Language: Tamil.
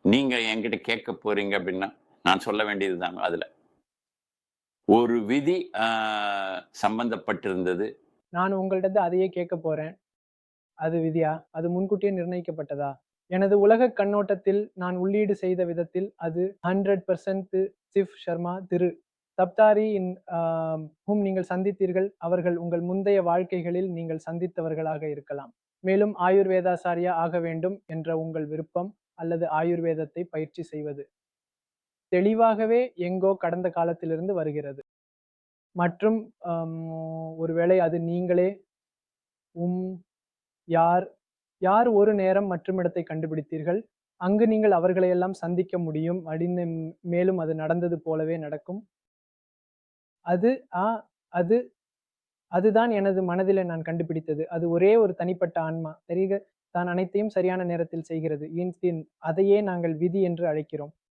நீங்க என்கிட்ட கேட்க போறீங்க அப்படின்னா, நான் சொல்ல வேண்டியது தான் அதுல. ஒரு விதி சம்பந்தப்பட்டிருந்தது. நான் உங்கள்ட்ட அதையே கேட்க போறேன். அது விதியா? அது முன்கூட்டியே நிர்ணயிக்கப்பட்டதா? எனது உலகக் கண்ணோட்டத்தில் நான் உள்ளீடு செய்த விதத்தில் அது 100% சிவ் ஷர்மா திரு. சப்தாரியின் ஹும் நீங்கள் சந்தித்தீர்கள். அவர்கள் உங்கள் முந்தைய வாழ்க்கைகளில் நீங்கள் சந்தித்தவர்களாக இருக்கலாம். மேலும் ஆயுர்வேதாசாரியா ஆக வேண்டும் என்ற உங்கள் விருப்பம் அல்லது ஆயுர்வேதத்தை பயிற்சி செய்வது. தெளிவாகவே எங்கோ கடந்த காலத்திலிருந்து வருகிறது. மற்றும் அம் ஒருவேளை அது நீங்களே உம் யார் யார் ஒரு நேரம் மற்றும் இடத்தை கண்டுபிடித்தீர்கள். அங்கு நீங்கள் அவர்களையெல்லாம் சந்திக்க முடியும். அப்படின்னு மேலும் அது நடந்தது போலவே நடக்கும். அது ஆ அது அதுதான் எனது மனதிலே நான் கண்டுபிடித்தது. அது ஒரே ஒரு தனிப்பட்ட ஆன்மா. தான் அனைத்தையும் சரியான நேரத்தில் செய்கிறது. அதையே நாங்கள் விதி என்று அழைக்கிறோம்.